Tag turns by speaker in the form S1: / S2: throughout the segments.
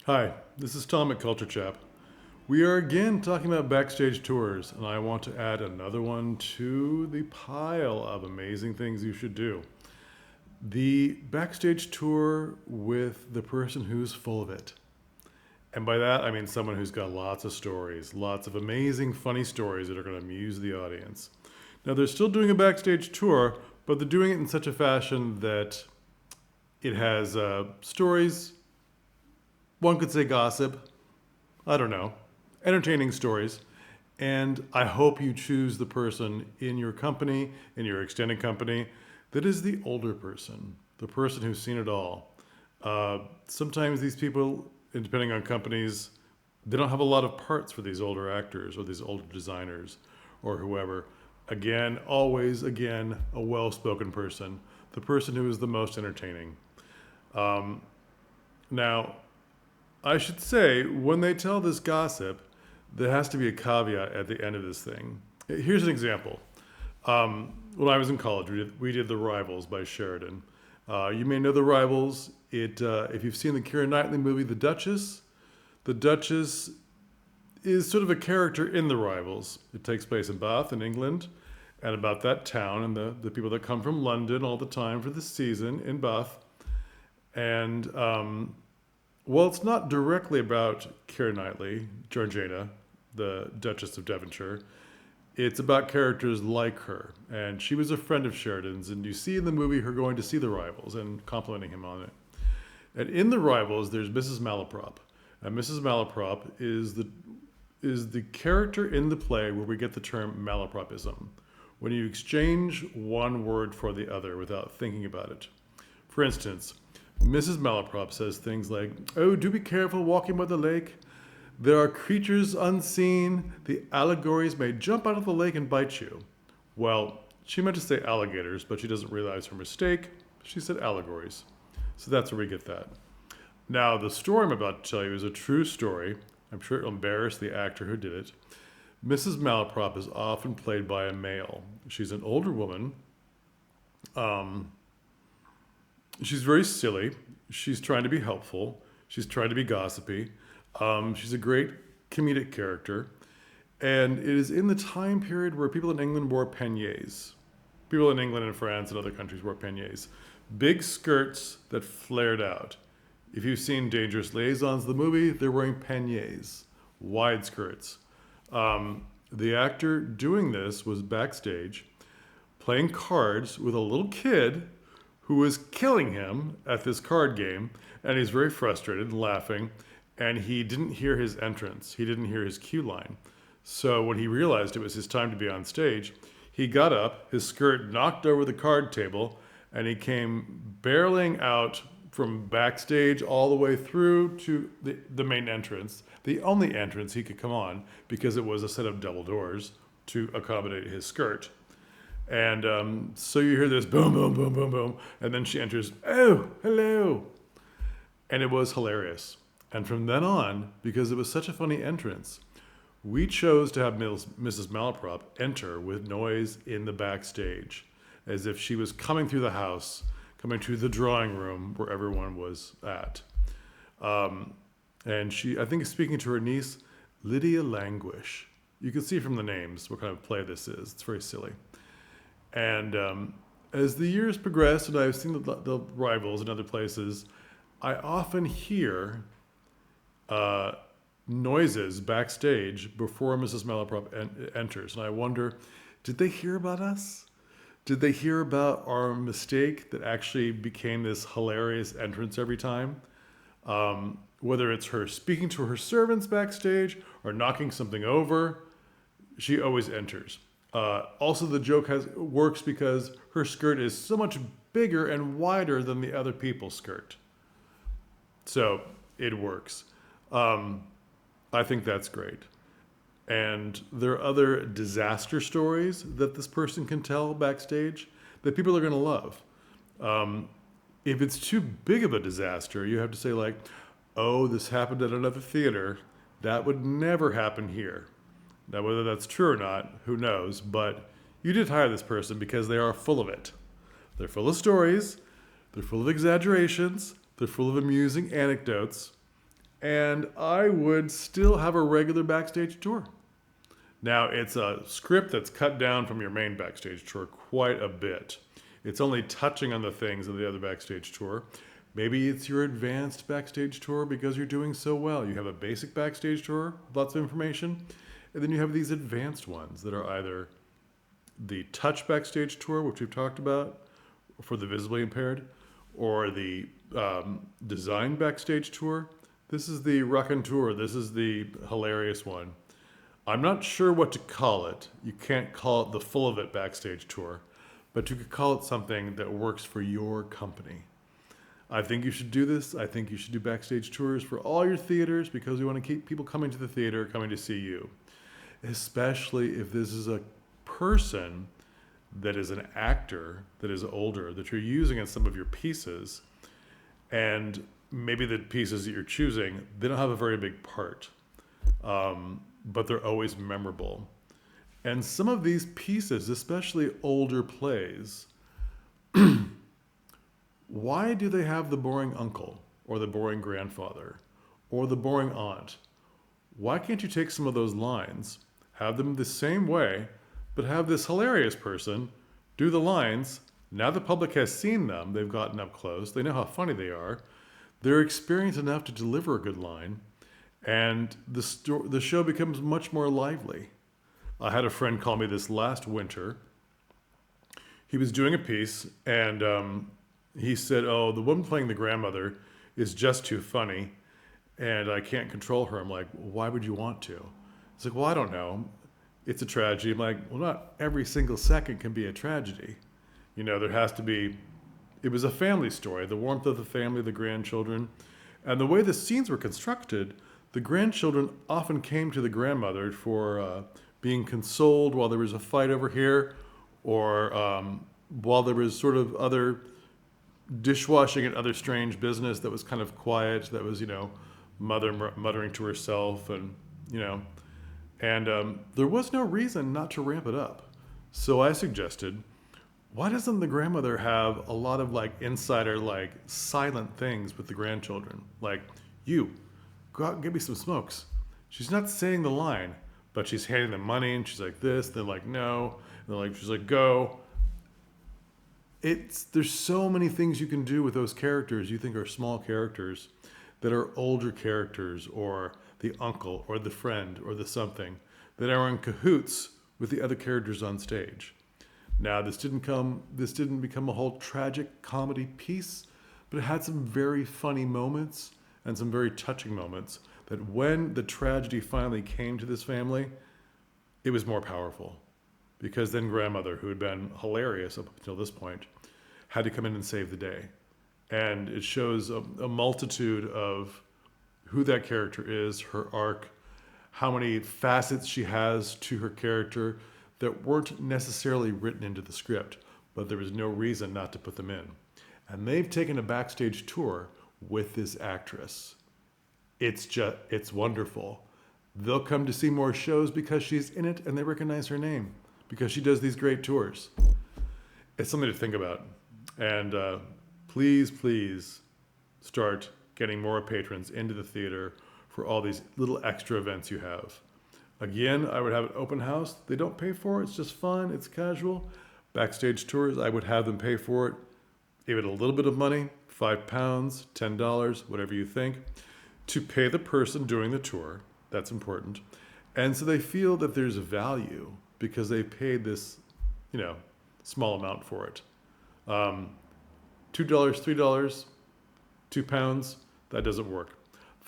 S1: Hi, this is Tom at Chap. We are again talking about backstage tours, and I want to add another one to the pile of amazing things you should do. The backstage tour with the person who's full of it. And by that, I mean someone who's got lots of stories, lots of amazing, funny stories that are going to amuse the audience. Now, they're still doing a backstage tour, but they're doing it in such a fashion that it has stories, one could say gossip, I don't know, entertaining stories. And I hope you choose the person in your company, in your extended company, that is the older person, the person who's seen it all. Sometimes these people, and depending on companies, they don't have a lot of parts for these older actors or these older designers or whoever. Again, always, again, a well spoken person, the person who is the most entertaining. Now, I should say, when they tell this gossip, there has to be a caveat at the end of this thing. Here's an example. When I was in college, we did The Rivals by Sheridan. You may know The Rivals. If you've seen the Keira Knightley movie, The Duchess is sort of a character in The Rivals. It takes place in Bath, in England, and about that town and the people that come from London all the time for the season in Bath. And well, it's not directly about Keira Knightley, Georgiana, the Duchess of Devonshire. It's about characters like her. And she was a friend of Sheridan's, and you see in the movie her going to see The Rivals and complimenting him on it. And in The Rivals, there's Mrs. Malaprop. And Mrs. Malaprop is the character in the play where we get the term malapropism, when you exchange one word for the other without thinking about it. For instance, Mrs. Malaprop says things like, "Oh, do be careful walking by the lake. There are creatures unseen. The allegories may jump out of the lake and bite you." Well, she meant to say alligators, but she doesn't realize her mistake. She said allegories. So that's where we get that. Now, the story I'm about to tell you is a true story. I'm sure it'll embarrass the actor who did it. Mrs. Malaprop is often played by a male. She's an older woman. She's very silly. She's trying to be helpful. She's trying to be gossipy. She's a great comedic character. And it is in the time period where people in England wore peignets. People in England and France and other countries wore peignets. Big skirts that flared out. If you've seen Dangerous Liaisons, the movie, they're wearing peignets, wide skirts. The actor doing this was backstage playing cards with a little kid who was killing him at this card game, and he's very frustrated and laughing, and he didn't hear his entrance. He didn't hear his cue line. So when he realized it was his time to be on stage, he got up, his skirt knocked over the card table, and he came barreling out from backstage all the way through to the main entrance, the only entrance he could come on, because it was a set of double doors to accommodate his skirt. And so you hear this boom, boom, boom, boom, boom. And then she enters, "Oh, hello." And it was hilarious. And from then on, because it was such a funny entrance, we chose to have Mrs. Malaprop enter with noise in the backstage, as if she was coming through the house, coming to the drawing room where everyone was at. And she, I think, is speaking to her niece, Lydia Languish. You can see from the names what kind of play this is. It's very silly. And as the years progress, and I've seen the Rivals in other places, I often hear noises backstage before Mrs. Malaprop enters. And I wonder, did they hear about us? Did they hear about our mistake that actually became this hilarious entrance every time? Whether it's her speaking to her servants backstage or knocking something over, she always enters. Also, the joke works because her skirt is so much bigger and wider than the other people's skirt. So it works. I think that's great. And there are other disaster stories that this person can tell backstage that people are going to love. If it's too big of a disaster, you have to say like, "Oh, this happened at another theater. That would never happen here." Now, whether that's true or not, who knows? But you did hire this person because they are full of it. They're full of stories. They're full of exaggerations. They're full of amusing anecdotes. and I would still have a regular backstage tour. Now, it's a script that's cut down from your main backstage tour quite a bit. It's only touching on the things of the other backstage tour. Maybe it's your advanced backstage tour because you're doing so well. You have a basic backstage tour, lots of information, and then you have these advanced ones that are either the touch backstage tour, which we've talked about for the visibly impaired, or the design backstage tour. This is the raconteur. This is the hilarious one. I'm not sure what to call it. You can't call it the full of it backstage tour, but you could call it something that works for your company. I think you should do this. I think you should do backstage tours for all your theaters because we want to keep people coming to the theater, coming to see you. Especially if this is a person that is an actor that is older that you're using in some of your pieces, and maybe the pieces that you're choosing, they don't have a very big part. But they're always memorable. And some of these pieces, especially older plays, why do they have the boring uncle or the boring grandfather or the boring aunt? Why can't you take some of those lines, have them the same way, but have this hilarious person do the lines? Now the public has seen them, they've gotten up close, they know how funny they are, they're experienced enough to deliver a good line, and the show becomes much more lively. I had a friend call me this last winter. He was doing a piece, and he said, "Oh, the woman playing the grandmother is just too funny, and I can't control her." I'm like, "Why would you want to?" He's like, "Well, I don't know. It's a tragedy." I'm like, "Well, not every single second can be a tragedy. You know, there has to be." It was a family story, the warmth of the family, the grandchildren, and the way the scenes were constructed. The grandchildren often came to the grandmother for being consoled while there was a fight over here, or while there was sort of other dishwashing and other strange business that was kind of quiet, that was, mother muttering to herself, and there was no reason not to ramp it up. So I suggested, why doesn't the grandmother have a lot of insider, silent things with the grandchildren? Like, you, go out and get me some smokes. She's not saying the line, but she's handing them money, and she's like this, they're like, no, and she's like, go. There's so many things you can do with those characters you think are small characters that are older characters, or the uncle or the friend or the something, that are in cahoots with the other characters on stage. Now, this didn't become a whole tragic comedy piece, but it had some very funny moments and some very touching moments that when the tragedy finally came to this family, it was more powerful. Because then grandmother, who had been hilarious up until this point, had to come in and save the day. And it shows a multitude of who that character is, her arc, how many facets she has to her character that weren't necessarily written into the script, but there was no reason not to put them in. And they've taken a backstage tour with this actress. It's wonderful. They'll come to see more shows because she's in it and they recognize her name because she does these great tours. It's something to think about. And please start getting more patrons into the theater for all these little extra events you have. Again, I would have an open house. They don't pay for it. It's just fun. It's casual. Backstage tours, I would have them pay for it. Give it a little bit of money, £5, $10, whatever you think, to pay the person doing the tour. That's important. And so they feel that there's a value because they paid this, small amount for it. $2, $3, £2, that doesn't work.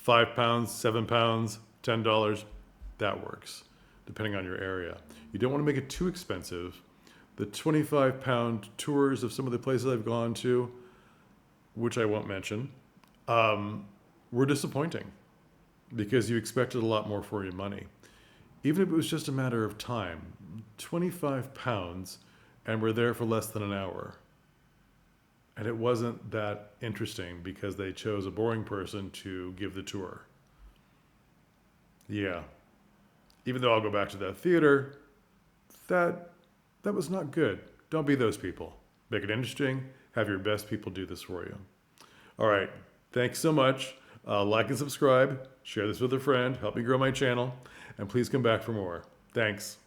S1: £5, £7, $10, that works, depending on your area. You don't want to make it too expensive. The £25 tours of some of the places I've gone to, which I won't mention, were disappointing because you expected a lot more for your money. Even if it was just a matter of time, £25, and we're there for less than an hour. And it wasn't that interesting because they chose a boring person to give the tour. Yeah. Even though I'll go back to that theater, that was not good. Don't be those people. Make it interesting. Have your best people do this for you. All right. Thanks so much. Like and subscribe, share this with a friend, help me grow my channel, and please come back for more. Thanks.